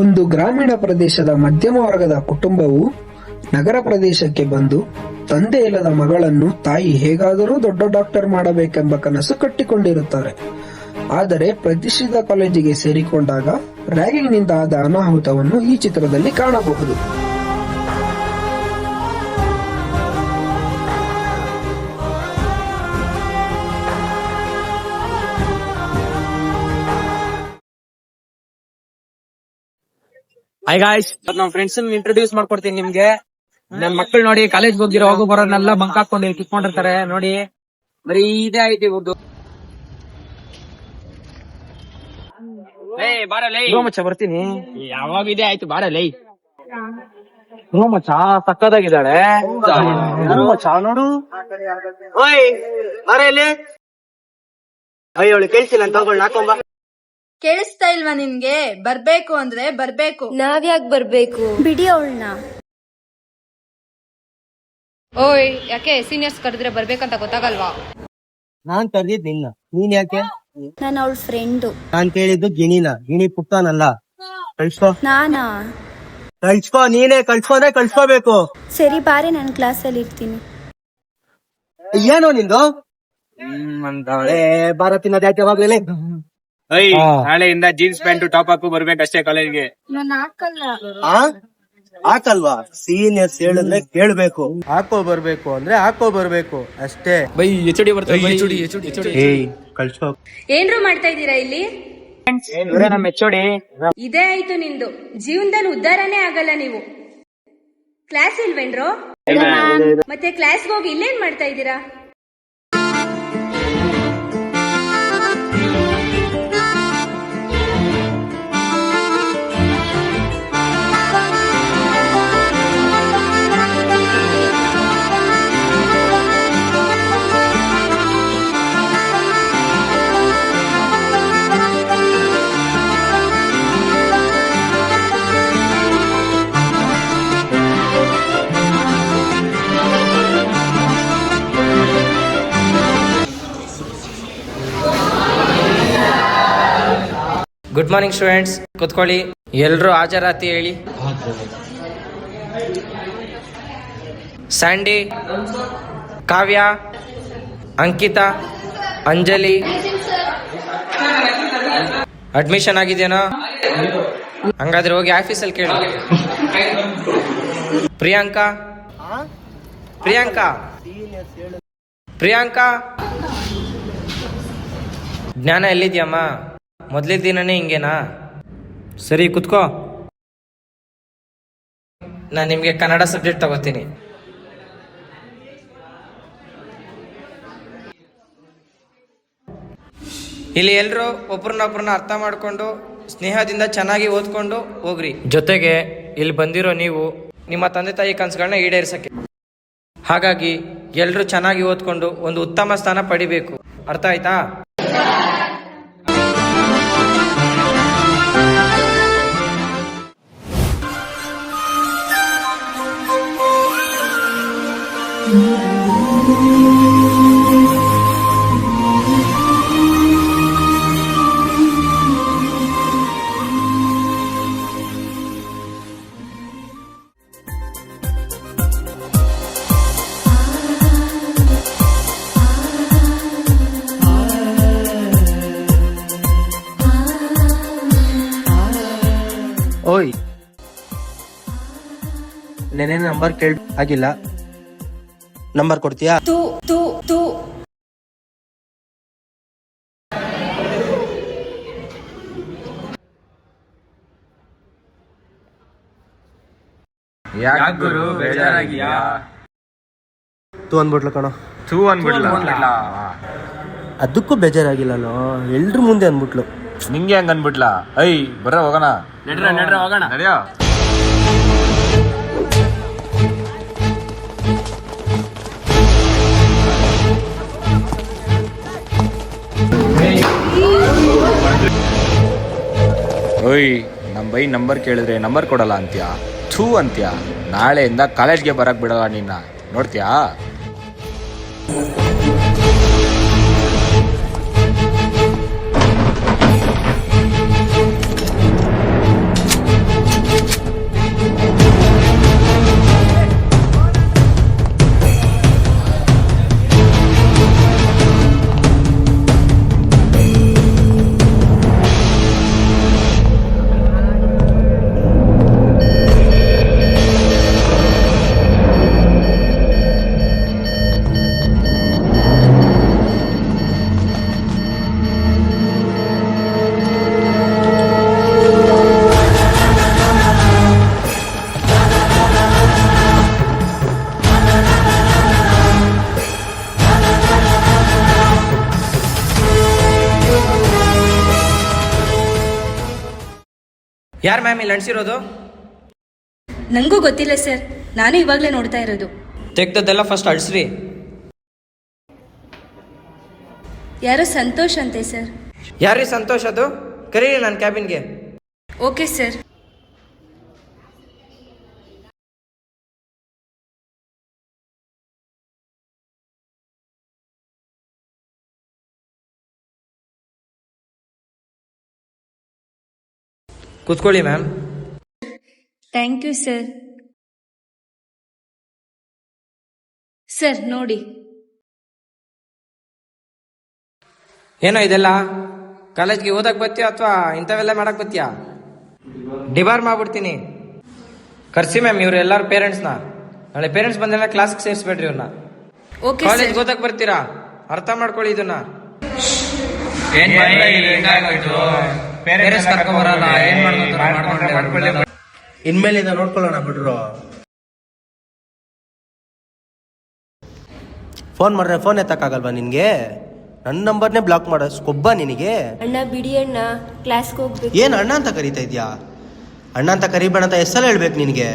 ಒಂದು ಗ್ರಾಮೀಣ ಪ್ರದೇಶದ ಮಧ್ಯಮ ವರ್ಗದ ಕುಟುಂಬವು ನಗರ ಪ್ರದೇಶಕ್ಕೆ ಬಂದು ತಂದೆ ಇಲ್ಲದ ಮಗಳನ್ನು ತಾಯಿ ಹೇಗಾದರೂ ದೊಡ್ಡ ಡಾಕ್ಟರ್ ಮಾಡಬೇಕೆಂಬ ಕನಸು ಕಟ್ಟಿಕೊಂಡಿರುತ್ತಾರೆ. ಆದರೆ ಪ್ರತಿಷ್ಠಿತ ಕಾಲೇಜಿಗೆ ಸೇರಿಕೊಂಡಾಗ ರ್ಯಾಗಿಂಗ್ನಿಂದ ಆದ ಅನಾಹುತವನ್ನು ಈ ಚಿತ್ರದಲ್ಲಿ ಕಾಣಬಹುದು. ಹಾಯ್ ಗಾಯ್ಸ್, ನಮ್ ಫ್ರೆಂಡ್ಸ್ ಇಂಟ್ರೊಡ್ಯೂಸ್ ಮಾಡ್ಕೊಡ್ತೀನಿ ನಿಮ್ಗೆ. ನನ್ ಮಕ್ಕಳು ನೋಡಿ ಕಾಲೇಜ್ ಹೋಗಿರೋ ಹೋಗೋ ಬರೋನೆಲ್ಲ ಬಂಕ್ ಹಾಕೊಂಡು ಕಿತ್ಕೊಂಡಿರ್ತಾರೆ ನೋಡಿ. ಬರೀ ಇದೇ ಆಯ್ತು ಇವ್ರದ್ದು. ಮಚ್ಚ ಬರ್ತೀನಿ. ಯಾವಾಗ ಇದೇ ಆಯ್ತು ಬಾರಲೈ. ಮಚ್ಚ ಸಕ್ಕದಾಗಿದ್ದಾಳೆ ಮಚ್ಚ ನೋಡು. ಓಯ್ ಬಾರ ಇಲ್ಲಿ. ಅಯ್ಯೋಳು ಕೇಳಿಸಿಲ್ಲ ಅಂತ ತಗೊಂಡ್ ಹಾಕೊಂಬ. ಕೇಳಿಸ್ತಾ ಇಲ್ವಾ ನಿನ್ಗೆ? ಬರ್ಬೇಕು ಅಂದ್ರೆ ಬರ್ಬೇಕು. ನಾವ್ಯಾಕ್ ಬರ್ಬೇಕು? ಬಿಡಿ ಅವಳನ್ನ. ಓಯ್, ಯಾಕೆ ಸೀನಿಯರ್ಸ್ ಕರೆದ್ರೆ ಬರ್ಬೇಕಂತ ಗೊತ್ತಾಗಲ್ವಾ? ನಾನ್ ಕರ್ದಿದ್ ನಿನ್ನ, ನೀನ್ ಯಾಕೆ? ನಾನು ಅವಳ ಫ್ರೆಂಡು. ನಾನ್ ಕೇಳಿದ್ದು ಗಿಣಿನ, ಗಿಣಿ ಪುಟ್ಟನಲ್ಲ. ಕಳ್ಸ್ಕೋ. ನಾನಾ? ಕಳ್ಸ್ಕೋ, ನೀನೇ ಕಳ್ಸ್ಕೊಂಡ್ರೆ ಕಳ್ಸ್ಕೋಬೇಕು. ಸರಿ ಬಾರೆ, ನಾನು ಕ್ಲಾಸಲ್ಲಿ ಇರ್ತೀನಿ. ಏನೋ ನಿಂದು? ಬಾರ ತಿನ್ನೋದ್ ಯಾಕೆ ಯಾವಾಗ್ಲೇ? ನಾಳೆಯಿಂದ ಜೀನ್ಸ್ ಪ್ಯಾಂಟ್ ಟಾಪ್ ಹಾಕು ಬರ್ಬೇಕಷ್ಟೇ ಕಾಲೇಜ್ಗೆ. ಹಾಕಲ್ವಾ? ಸೀನಿಯರ್ಸ್ ಹೇಳಿದ್ರೆ ಕೇಳ್ಬೇಕು. ಹಾಕೋ ಬರ್ಬೇಕು ಅಂದ್ರೆ ಹಾಕೋ ಬರ್ಬೇಕು ಅಷ್ಟೇ. ಬೈ ಎಚ್ ಡಿ ಬರ್ತಾರೆ. ಕಳ್ಸ್ಕೋ. ಏನ್ರು ಮಾಡ್ತಾ ಇದ್ದೀರಾ ಇಲ್ಲಿ? ನಮ್ಮ ಎಚ್.ಓ.ಡಿ. ಇದೇ ಆಯ್ತು ನಿಂದು. ಜೀವನದಲ್ಲಿ ಉದ್ಧಾರನೇ ಆಗಲ್ಲ ನೀವು. ಕ್ಲಾಸ್ ಇಲ್ವೇನ್ರೋ? ಮತ್ತೆ ಕ್ಲಾಸ್ಗೆ ಹೋಗಿ ಇಲ್ಲೇನ್ ಮಾಡ್ತಾ ಇದ್ದೀರಾ? ಗುಡ್ ಮಾರ್ನಿಂಗ್ ಸ್ಟೂಡೆಂಟ್ಸ್, ಕೂತ್ಕೊಳ್ಳಿ. ಎಲ್ರು ಹಾಜರಾತಿ ಹೇಳಿ. ಸ್ಯಾಂಡಿ, ಕಾವ್ಯ, ಅಂಕಿತಾ, ಅಂಜಲಿ ಅಡ್ಮಿಷನ್ ಆಗಿದೆನಾ? ಹಂಗಾದ್ರೆ ಹೋಗಿ ಆಫೀಸಲ್ಲಿ ಕೇಳಿ. ಪ್ರಿಯಾಂಕಾ ಪ್ರಿಯಾಂಕಾ ಪ್ರಿಯಾಂಕಾ ಜ್ಞಾನ ಎಲ್ಲಿದ್ಯಮ್ಮ? ಮೊದಲೇ ದಿನನೇ ಹಿಂಗೇನಾ? ಸರಿ ಕುತ್ಕೋ. ನಾನು ನಿಮಗೆ ಕನ್ನಡ ಸಬ್ಜೆಕ್ಟ್ ತಗೋತೀನಿ. ಇಲ್ಲಿ ಎಲ್ಲರೂ ಒಬ್ರನ್ನೊಬ್ರನ್ನ ಅರ್ಥ ಮಾಡ್ಕೊಂಡು ಸ್ನೇಹದಿಂದ ಚೆನ್ನಾಗಿ ಓದ್ಕೊಂಡು ಹೋಗ್ರಿ. ಜೊತೆಗೆ ಇಲ್ಲಿ ಬಂದಿರೋ ನೀವು ನಿಮ್ಮ ತಂದೆ ತಾಯಿ ಕನಸುಗಳನ್ನ ಈಡೇರಿಸಕ್ಕೆ. ಹಾಗಾಗಿ ಎಲ್ಲರೂ ಚೆನ್ನಾಗಿ ಓದ್ಕೊಂಡು ಒಂದು ಉತ್ತಮ ಸ್ಥಾನ ಪಡಿಬೇಕು. ಅರ್ಥ ಆಯ್ತಾ? ಓಯ್, ನೆನೆ ನಂಬರ್ ಕೇಳ ಆಗಿಲ್ಲ. ನಂಬರ್ ಕೊಡ್ತೀಯಾ? ಯಾಕೆ ಗುರು ಬೇಜಾರಾಗಿಯಾ? ತೂ ಅಂದ್ಬಿಟ್ಲು ಕಣೋ. ತೂ ಅನ್ಬಿಡ್ಲ? ಅದಕ್ಕೂ ಬೇಜಾರಾಗಿಲ್ಲನೋ, ಎಲ್ರ ಮುಂದೆ ಅಂದ್ಬಿಟ್ಲು. ನಿಂಗೆ ಹಂಗ ಅನ್ಬಿಟ್ಲಾ? ಐ ಬರ ಹೋಗೋಣ. ನಡ್ರ ಹೋಗೋಣ. ನಡೆಯೋ. ಓಯ್, ನಮ್ಮ ಬೈ ನಂಬರ್ ಕೇಳಿದ್ರೆ ನಂಬರ್ ಕೊಡಲ್ಲ ಅಂತ್ಯಾ? ಥೂ ಅಂತ್ಯಾ? ನಾಳೆಯಿಂದ ಕಾಲೇಜ್ಗೆ ಬರಕ್ ಬಿಡಲ್ಲ ನಿನ್ನ, ನೋಡ್ತೀಯಾ? ಯಾರು ಮ್ಯಾಮ್ ಇಲ್ಲಿ ಅಣಿಸಿರೋದು? ನಂಗೂ ಗೊತ್ತಿಲ್ಲ ಸರ್, ನಾನು ಇವಾಗಲೇ ನೋಡ್ತಾ ಇರೋದು. ತೆಗ್ದದ್ದೆಲ್ಲ ಫಸ್ಟ್ ಅಳಿಸ್ರಿ. ಯಾರೋ ಸಂತೋಷ್ ಅಂತೆ ಸರ್. ಯಾರೀ ಸಂತೋಷ್? ಅದು ಕರೀರಿ ನನ್ನ ಕ್ಯಾಬಿನ್ಗೆ. Okay sir. ಕೂತ್ಕೊಳ್ಳಿ ma'am. Thank you sir. Sir ನೋಡಿ. ಏನೋ ಇದೆಲ್ಲ? ಕಾಲೇಜ್ಗೆ ಓದಕ್ ಬತ್ತೀಯ ಅಥವಾ ಇಂಥವೆಲ್ಲ ಮಾಡಕ್ ಬತ್ತೀಯ? ಡಿಬಾರ್ ಮಾಡ್ಬಿಡ್ತೀನಿ. ಕರ್ಸಿ ಮ್ಯಾಮ್ ಇವ್ರು ಎಲ್ಲಾರು ಪೇರೆಂಟ್ಸ್ನ. ನಾಳೆ ಪೇರೆಂಟ್ಸ್ ಬಂದೆಲ್ಲ ಕ್ಲಾಸ್ಗೆ ಸೇರಿಸ್ಬೇಡ್ರಿ ಇವ್ರನ್ನ. ಓಕೆ ಕಾಲೇಜ್ ಓದಕ್ ಬರ್ತೀರಾ? ಅರ್ಥ ಮಾಡ್ಕೊಳ್ಳಿ ಇದನ್ನ. ಪೇರೆಂಟ್ಸ್ ಕರ್ಕೊಂಡ್ ಬರಲ್ಲ, ಏನ್ ಮಾಡ್ಕೊಂಡ್ರೆ ಇನ್ಮೇಲಿಂದ ನೋಡ್ಕೊಳ್ಳೋಣ ಬಿಡ್ರು. ಫೋನ್ ಮಾಡ್ರೆ ಫೋನ್ ಎತ್ತಕ್ಕಾಗಲ್ವಾ ನಿನ್ಗೆ? ನನ್ನ ನಂಬರ್ನೇ ಬ್ಲಾಕ್ ಮಾಡೋ ಕೊಬ್ಬ ನಿನಗೆ? ಅಣ್ಣ ಬಿಡಿ ಅಣ್ಣ, ಕ್ಲಾಸ್ಗೆ ಹೋಗ್ಬೇಕು. ಏನು ಅಣ್ಣ ಅಂತ ಕರೀತಾ ಇದ್ಯಾ? ಅಣ್ಣ ಅಂತ ಕರಿಬೇಡ ಅಂತ ಎಷ್ಟೆಲ್ಲ ಹೇಳ್ಬೇಕು ನಿನಗೆ?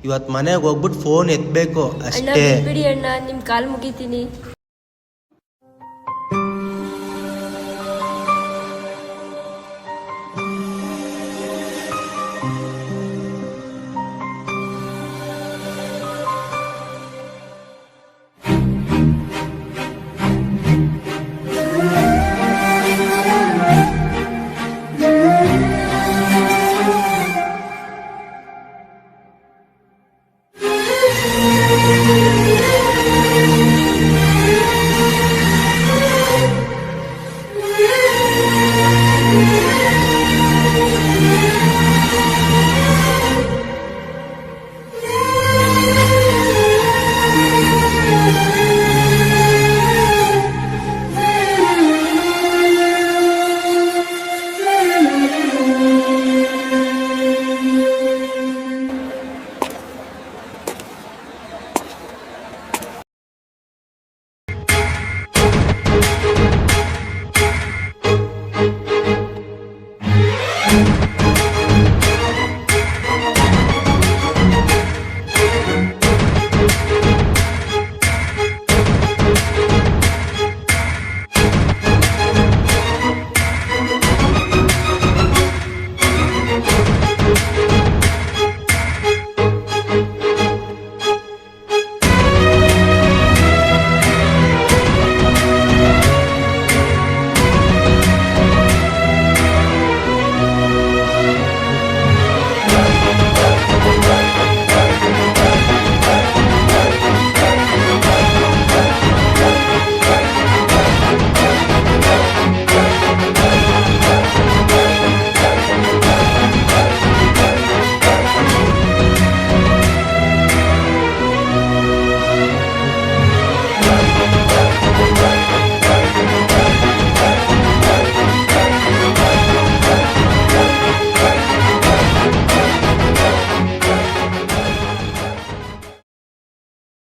ಇವತ್ತು ಮನೆಗೆ ಹೋಗ್ಬಿಟ್ಟು ಫೋನ್ ಎತ್ತಬೇಕು ಅಣ್ಣ ಅಷ್ಟೇ. ಬಿಡಿ ಅಣ್ಣ, ನಿಮ್ ಕಾಲ್ ಮುಗಿತೀನಿ.